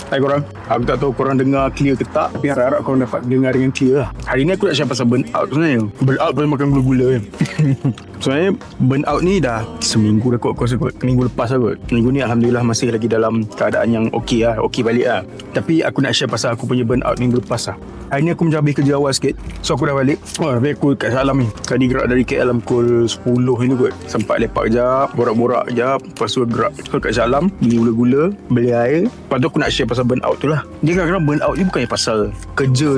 Hai korang, aku tak tahu korang dengar clear ke tak, tapi harap-harap korang dapat dengar dengan clear lah. Hari ni aku nak share pasal burnout sebenarnya. Burnout pasal makan gula-gula kan. Sebenarnya burnout ni dah seminggu dah kot, minggu lepas lah kot. Minggu ni Alhamdulillah masih lagi dalam keadaan yang okey lah, okey balik lah. Tapi aku nak share pasal aku punya burnout minggu lepas lah. Hari ni aku macam habis kerja awal sikit, so aku dah balik. Tapi aku kat Salam ni, tadi gerak dari KL pukul 10 ni kot. Sempat lepak kejap, borak-borak kejap, lepas tu gerak kat Salam, beli gula-gula, beli air. Lepas tu aku nak share pasal burnout tu lah. Dia kadang-kadang burnout ni bukannya pasal kerja,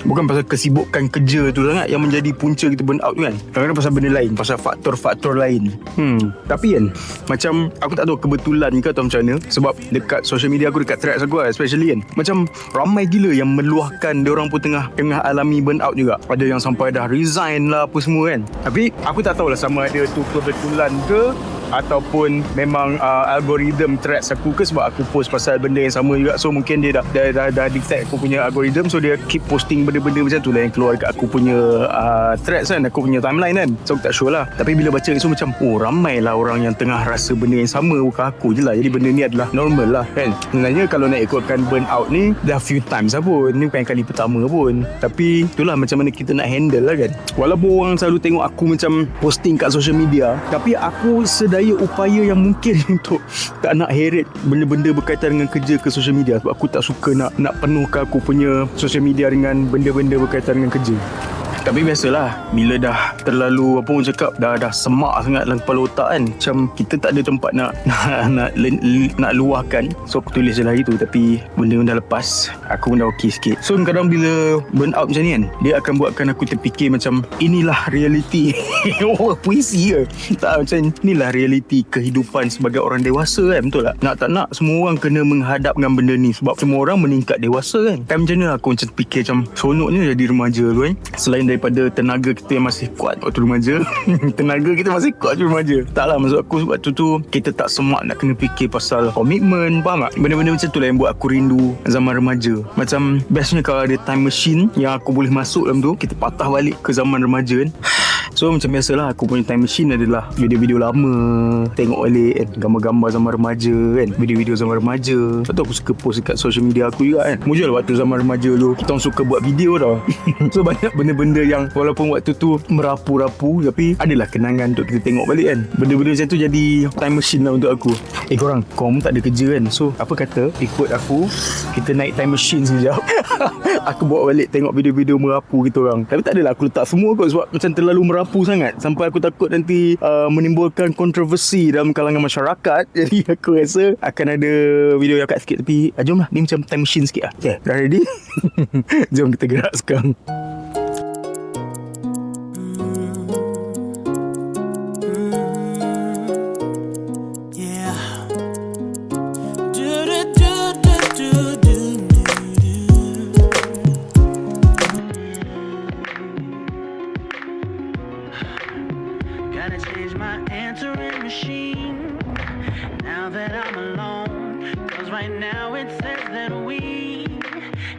bukan pasal kesibukan kerja tu sangat yang menjadi punca kita burnout tu kan. Kadang-kadang pasal benda lain, pasal faktor-faktor lain. Tapi kan, macam aku tak tahu kebetulan ke atau macam mana, sebab dekat social media aku, dekat threads aku lah, especially kan, macam ramai gila yang meluahkan dia orang pun tengah alami burnout juga. Ada yang sampai dah resign lah apa semua kan. Tapi aku tak tahulah sama ada tu kebetulan ke ataupun memang algoritma threads aku ke, sebab aku post pasal benda yang sama juga. So mungkin dia dah detect aku punya algoritma, so dia keep posting benda-benda macam tu lah yang keluar dekat aku punya threads kan, aku punya timeline kan. So aku tak sure lah. Tapi bila baca so macam ramai lah orang yang tengah rasa benda yang sama, bukan aku je lah. Jadi benda ni adalah normal lah kan. Sebenarnya kalau nak ikutkan burnout ni dah few times lah pun, ni bukan kali pertama pun. Tapi itulah macam mana kita nak handle lah kan. Walaupun orang selalu tengok aku macam posting kat social media, tapi aku sedaya upaya yang mungkin untuk tak nak heret benda-benda berkaitan dengan kerja ke social media, sebab aku tak suka nak penuhkan aku punya social media dengan benda-benda berkaitan dengan kerja. Tapi biasalah, bila dah terlalu apa orang cakap, dah semak sangat dalam kepala otak kan, macam kita tak ada tempat nak luahkan. So aku tulis je lah itu. Tapi benda pun dah lepas, aku pun dah okey sikit. So kadang bila burnout macam ni kan, dia akan buatkan aku terfikir macam inilah realiti. Puisi ke? Tak, macam inilah realiti kehidupan sebagai orang dewasa kan. Betul tak? Nak tak nak semua orang kena menghadap dengan benda ni, sebab semua orang meningkat dewasa kan. Kan macam mana aku macam fikir macam seronoknya jadi remaja tu kan. Selain daripada tenaga kita yang masih kuat waktu remaja, tenaga kita masih kuat je remaja. Taklah, maksud aku sebab tu kita tak semak nak kena fikir pasal komitmen, faham tak? Benda-benda macam tu lah yang buat aku rindu zaman remaja. Macam bestnya kalau ada time machine yang aku boleh masuk dalam tu, kita patah balik ke zaman remaja kan. So macam biasalah, aku punya time machine adalah video-video lama, tengok balik kan, gambar-gambar zaman remaja kan, video-video zaman remaja. Lepas tu aku suka post dekat social media aku juga kan. Mujur waktu zaman remaja tu, kita orang suka buat video tau. So banyak benda-benda yang walaupun waktu tu merapu-rapu, tapi adalah kenangan untuk kita tengok balik kan. Benda-benda macam tu jadi time machine lah untuk aku. Korang tak ada kerja kan, so apa kata ikut aku, kita naik time machine sekejap. Aku bawa balik tengok video-video merapu kita orang. Tapi tak adalah aku letak semua kot, sebab macam terlalu merapu sangat sampai aku takut nanti menimbulkan kontroversi dalam kalangan masyarakat. Jadi aku rasa akan ada video yang kat sikit. Tapi jom lah, ni macam time machine sikit lah. Okay, dah ready? Jom kita gerak sekarang. Gotta change my answering machine now that I'm alone, cause right now it says that we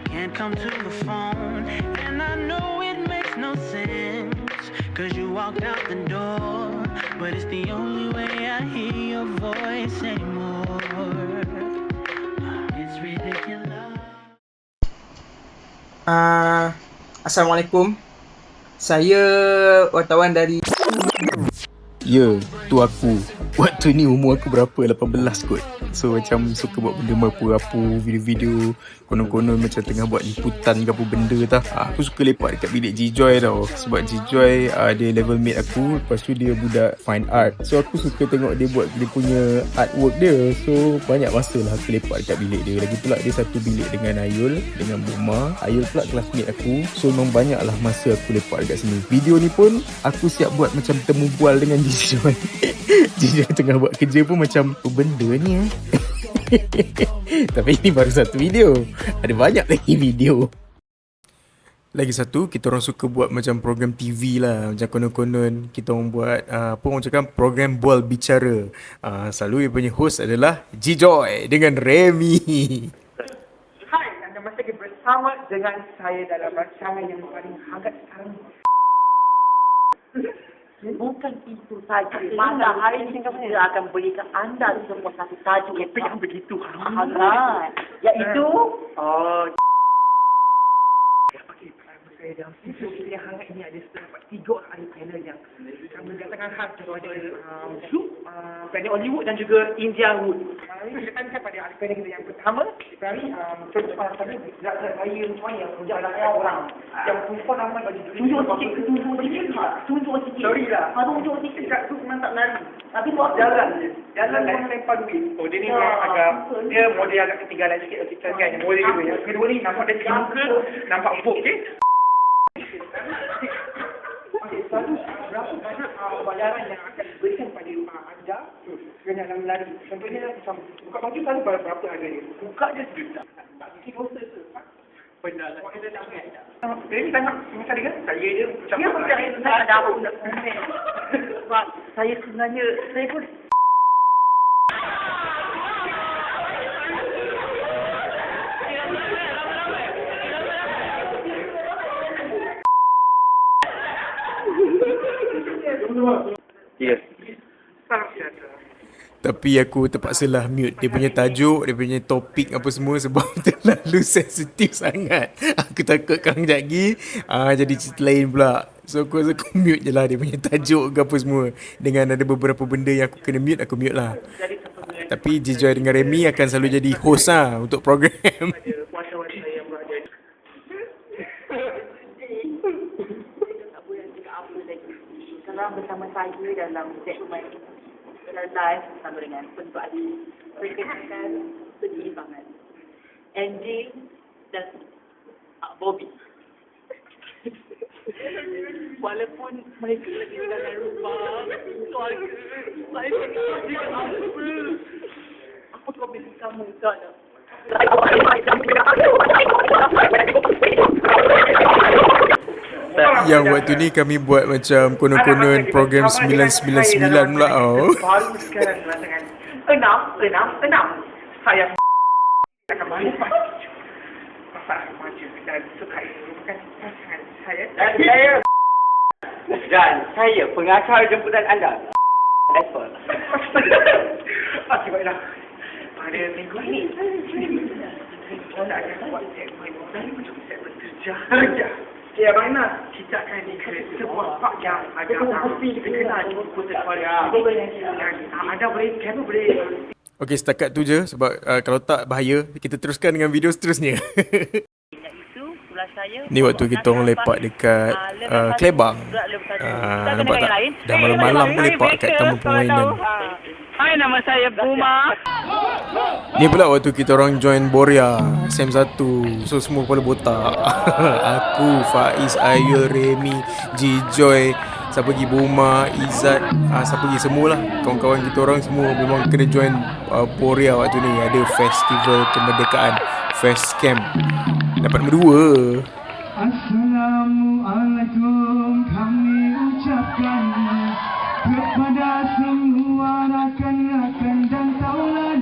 can't come to the phone. And I know it makes no sense, cause you walked out the door, but it's the only way I hear your voice anymore. It's ridiculous. Assalamualaikum. Saya wartawan dari... Ya, tu aku. Waktu ni umur aku berapa? 18 kot. So macam suka buat benda merapu-rapu, video-video konon-konon macam tengah buat liputan ke apa benda tau. Aku suka lepak dekat bilik G-Joy tau. Sebab G-Joy dia level mate aku. Lepas tu dia budak fine art. So aku suka tengok dia buat dia punya artwork dia. So banyak masa lah aku lepak dekat bilik dia. Lagi pula dia satu bilik dengan Ayul, dengan Buma. Ayul pula classmate aku. So memang banyak lah masa aku lepak dekat sini. Video ni pun aku siap buat macam temu bual dengan G-Joy. G-Joy tengah buat kerja pun macam benda ni Tapi ini baru satu video, ada banyak lagi video. Lagi satu, kita orang suka buat macam program TV lah. Macam konon-konon kita orang buat apa orang cakap, program Boal Bicara. Selalu yang punya host adalah G-Joy dengan Remy. Hai, anda masih lagi bersama dengan saya dalam rancangan yang paling hangat sekarang. Bukan itu saja. Pada hari ini kita akan berikan anda semua satu tajuk yang begitu hangat. Iaitu okey, saya dalam studio kita yang hangat ini ada terdapat 3 orang ahli panel yang kami datangkan khas daripada panel Hollywood dan juga India Wood. Ini kita tanya pada ahli panel kita yang pertama, dari contoh tadi saya macam yang kerja dalam orang yang perempuan ramai bagi tunjuk sikit. Sorry lah. Tunjuk sikit. Dekat tu memang tak lari. Tapi buat jalan yang lempar duit. Oh, dia ni agak, dia model agak ketinggalan sikit. Kita kan, model dia ya. Kedua ni nampak dia tinggi, nampak empuk, okey? Okey, selalu berapa banyak bayaran yang akan diberikan pada anda dengan dalam lari? Contohnya macam buka baju selalu berapa harganya? Buka je sejuta. Tak bikin dosa ke? Benar lah. Dia ni tanya macam dia kan? Saya je macam saya dah tahu nak komen. Sebab saya sebenarnya saya pun Yes. Tapi aku terpaksalah mute dia punya tajuk, dia punya topik apa semua sebab terlalu sensitif sangat. Aku takut korang sekejap lagi jadi cerita lain pula. So aku rasa aku mute je lah dia punya tajuk ke apa semua. Dengan ada beberapa benda yang aku kena mute, aku mute lah. Tapi Jijoy dengan Remy akan selalu jadi host lah untuk program. sekarang bersama saya dalam segmen live bersama dengan Pentua Ali. Perkenalkan sedih banget. Angie dan Bobby. Walaupun mereka lagi dalam rumah, keluarga, saya sedih dengan apa. Apa problem kamu sana? Yang waktu ni kami buat macam konon-konon program 999 pula tau. Baru sekarang dengan enam. Saya akan balik pasal remaja dan suka merupakan pasangan saya. Dan saya pengacara jemputan anda. Asal. Okey, baiklah. Pada minggu ini, saya akan buat segmen kerja. Ya, mana kita akan dikreat sebuah bak yang agak terkenal di Kota Kuala. Anda boleh Okey, setakat tu je sebab kalau tak bahaya. Kita teruskan dengan video seterusnya. Ni waktu kita orang lepak dekat Klebang. Nampak tak? Dah malam-malam pun lepak kat taman permainan. Hai, nama saya Buma. Ni pula waktu kita orang join Boria SM1. So semua kepala botak. Aku, Faiz, Ayul, Remy, Jijoy, siapa lagi, Buma, Izzat, siapa lagi, semualah kawan-kawan kita orang semua memang kena join Boria waktu ni. Ada festival kemerdekaan, Fest Camp. Dapat nombor 2. Assalamualaikum kami ucapkan kepada semua rakan-rakan dan taulan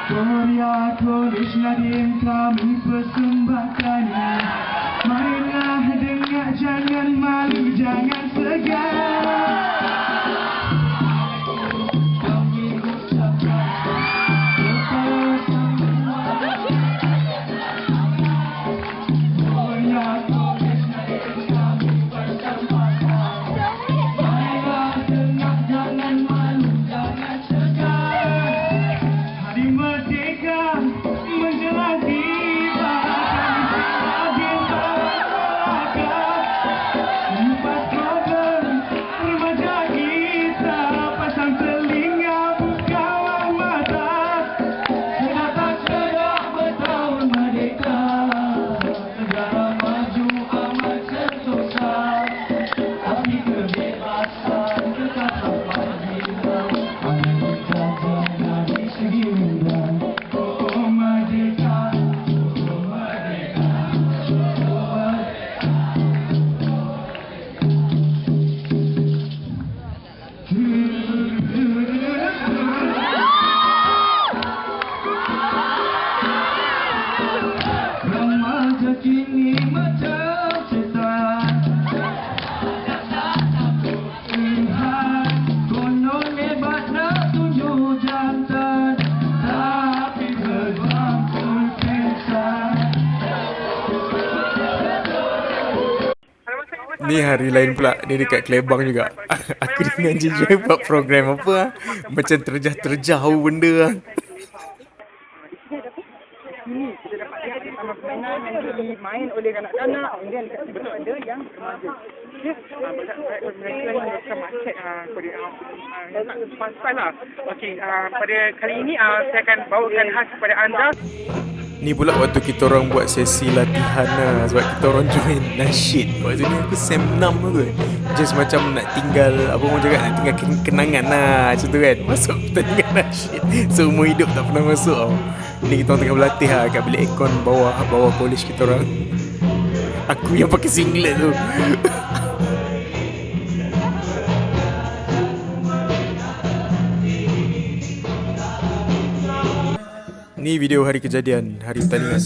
Korea Kodesh Nadim kami persembahkan. Marilah dengar, jangan malu, jangan segan. Kami ucapkan kepada semua Korea Kodesh Nadim kami persembahkan. Marilah dengar, jangan malu, jangan segan. Hari Merdeka menjelang tiba, Ni hari lain pula. Ni dekat Kelebang juga. Aku dengan Jijoy buat program apa macam terjauh benda lah. Ini kita dapat lihat bersama permainan yang dimain oleh kanak-kanak, kemudian dekat sebelah ada yang remaja. Mereka yang akan market pas lah. Okey, pada kali ini saya akan bawakan khas kepada anda. Ni pula waktu kita orang buat sesi latihan lah. Sebab kita orang join nasyid. Waktu ni aku sem 6 tu. Just macam nak tinggal, apa orang cakap, nak tinggal kenangan lah. Macam tu kan. Masuk pertandingan nasyid. Seumur hidup tak pernah masuk tau. Ni kita orang tengah berlatih lah kat bilik aircon bawah college kita orang. Aku yang pakai singlet tu. Ni video hari kejadian, hari pertandingan.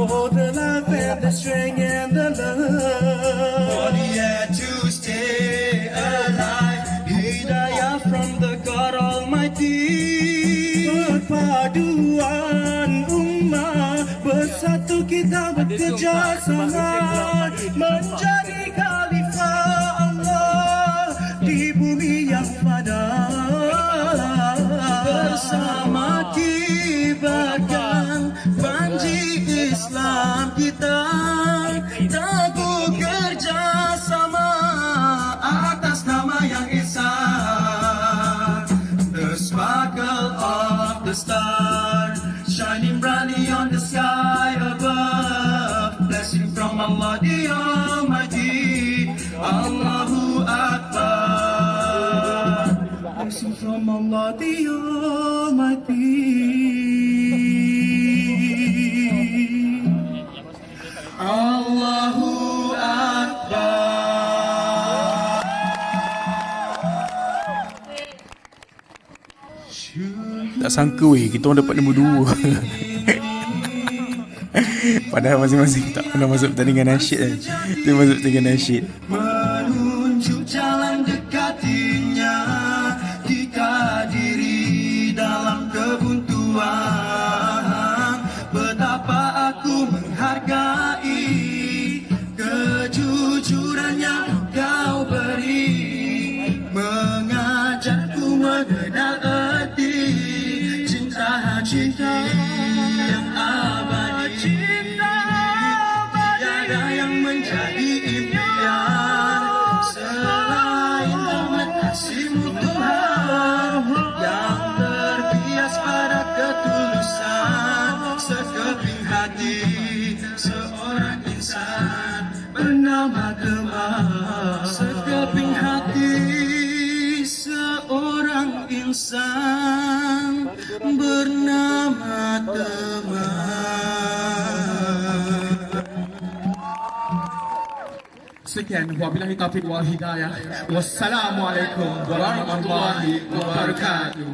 For the life and the strength and the love, for the air to stay alive, hidayah from the God Almighty. Perpaduan ummah bersatu kita bekerja sama menjadi khalifah Allah di bumi yang fana. Bersama kibarkan panji Islam kita, teguh kerjasama atas nama yang esa. The sparkle of the star shining brightly on the sky above, blessing from Allah the Almighty. Allahu Akbar, blessing from Allah the Almighty. Allahu Akbar. Tak sangka weh, kita orang dapat nombor 2. Padahal masing-masing tak pernah masuk pertandingan nasyid kan. Kita masuk pertandingan nasyid. Menunjuk jalan dekatinya, jika diri dalam kebuntuan, betapa aku menghargai kejujuran yang kau beri, mengajarku mengenal erti cinta yang abadi. Tiada yang menjadi impian selain rahmat kasih-Mu Tuhan, yang terbias pada ketulusan sekeping hati seorang insan bernama Temah. Sekeping hati seorang insan bernama Temah. Sekian, wabillahi taufiq wal hidayah. Wassalamualaikum warahmatullahi wabarakatuh.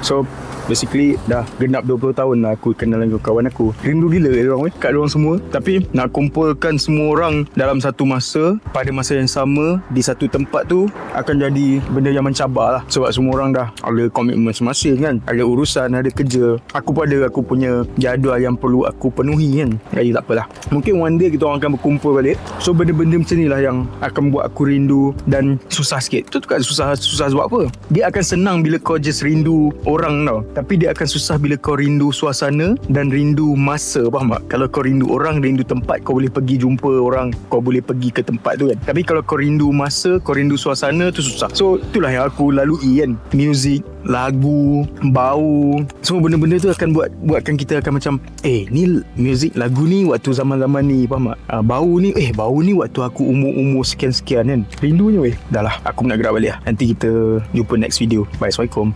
So basically dah genap 20 tahun lah aku kenal dengan kawan aku. Rindu gila diorang kat diorang semua. Tapi nak kumpulkan semua orang dalam satu masa, pada masa yang sama, di satu tempat tu akan jadi benda yang mencabar lah. Sebab semua orang dah ada komitmen masing-masing kan. Ada urusan, ada kerja. Aku pun ada aku punya jadual yang perlu aku penuhi kan. Jadi tak apalah. Mungkin one day kita orang akan berkumpul balik. So benda-benda macam ni lah yang akan buat aku rindu dan susah sikit. Tu kan susah sebab apa? Dia akan senang bila kau just rindu orang tau. Tapi dia akan susah bila kau rindu suasana dan rindu masa, faham tak? Kalau kau rindu orang, rindu tempat, kau boleh pergi jumpa orang, kau boleh pergi ke tempat tu kan. Tapi kalau kau rindu masa, kau rindu suasana, tu susah. So itulah yang aku lalui kan. Muzik, lagu, bau, semua benda-benda tu akan buatkan kita akan macam ni muzik, lagu ni waktu zaman-zaman ni, faham tak? Bau ni waktu aku umur sekian-sekian kan. Rindunya weh. Dah lah, aku nak gerak balik lah. Nanti kita jumpa next video. Bye, Assalamualaikum.